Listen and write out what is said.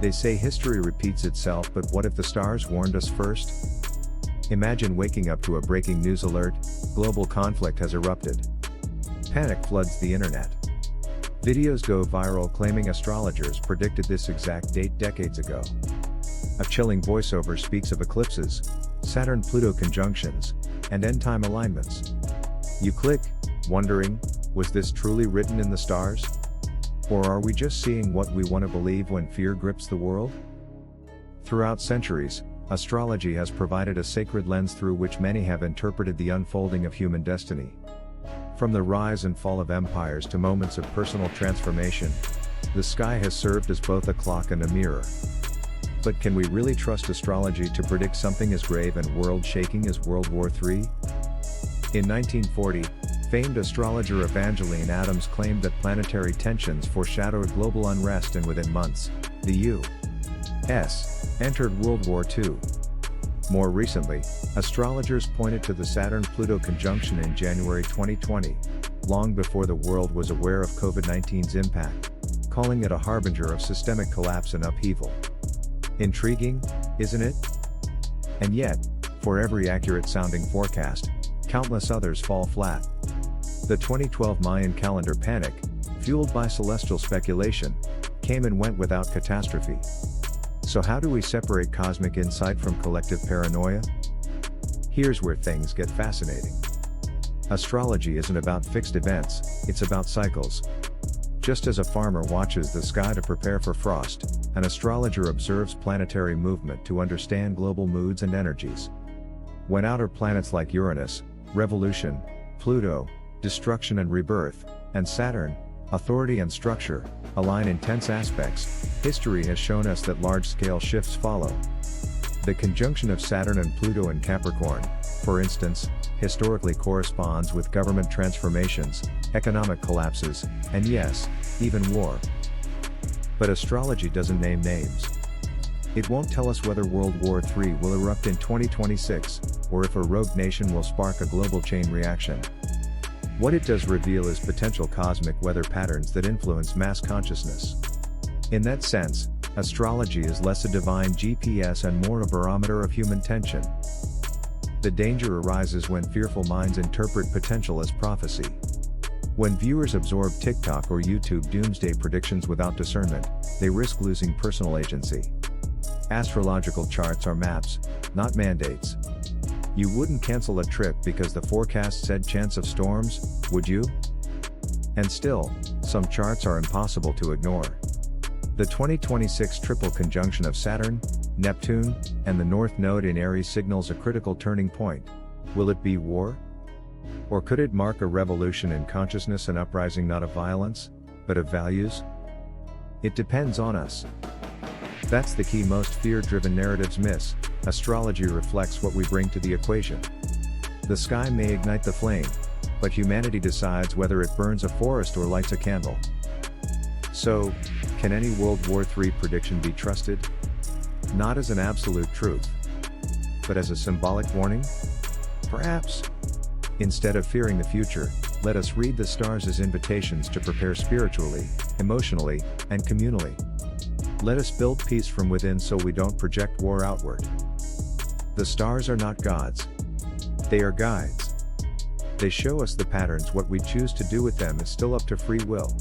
They say history repeats itself, but what if the stars warned us first? Imagine waking up to a breaking news alert: global conflict has erupted. Panic floods the internet. Videos go viral claiming astrologers predicted this exact date decades ago. A chilling voiceover speaks of eclipses, Saturn-Pluto conjunctions, and end-time alignments. You click, wondering, was this truly written in the stars? Or are we just seeing what we want to believe when fear grips the world? Throughout centuries, astrology has provided a sacred lens through which many have interpreted the unfolding of human destiny. From the rise and fall of empires to moments of personal transformation, the sky has served as both a clock and a mirror. But can we really trust astrology to predict something as grave and world-shaking as World War III? In 1940, famed astrologer Evangeline Adams claimed that planetary tensions foreshadowed global unrest, and within months, the U.S. entered World War II. More recently, astrologers pointed to the Saturn-Pluto conjunction in January 2020, long before the world was aware of COVID-19's impact, calling it a harbinger of systemic collapse and upheaval. Intriguing, isn't it? And yet, for every accurate-sounding forecast, countless others fall flat. The 2012 Mayan calendar panic, fueled by celestial speculation, came and went without catastrophe. So how do we separate cosmic insight from collective paranoia? Here's where things get fascinating. Astrology isn't about fixed events, it's about cycles. Just as a farmer watches the sky to prepare for frost, an astrologer observes planetary movement to understand global moods and energies. When outer planets like Uranus, revolution, Pluto, destruction and rebirth, and Saturn, authority and structure, align in tense aspects, history has shown us that large-scale shifts follow. The conjunction of Saturn and Pluto in Capricorn, for instance, historically corresponds with government transformations, economic collapses, and yes, even war. But astrology doesn't name names. It won't tell us whether World War III will erupt in 2026, or if a rogue nation will spark a global chain reaction. What it does reveal is potential cosmic weather patterns that influence mass consciousness. In that sense, astrology is less a divine GPS and more a barometer of human tension. The danger arises when fearful minds interpret potential as prophecy. When viewers absorb TikTok or YouTube doomsday predictions without discernment, they risk losing personal agency. Astrological charts are maps, not mandates. You wouldn't cancel a trip because the forecast said chance of storms, would you? And still, some charts are impossible to ignore. The 2026 triple conjunction of Saturn, Neptune, and the North Node in Aries signals a critical turning point. Will it be war? Or could it mark a revolution in consciousness, an uprising not of violence, but of values? It depends on us. That's the key most fear-driven narratives miss. Astrology reflects what we bring to the equation. The sky may ignite the flame, but humanity decides whether it burns a forest or lights a candle. So, can any World War III prediction be trusted? Not as an absolute truth, but as a symbolic warning? Perhaps. Instead of fearing the future, let us read the stars as invitations to prepare spiritually, emotionally, and communally. Let us build peace from within so we don't project war outward. The stars are not gods. They are guides. They show us the patterns. What we choose to do with them is still up to free will.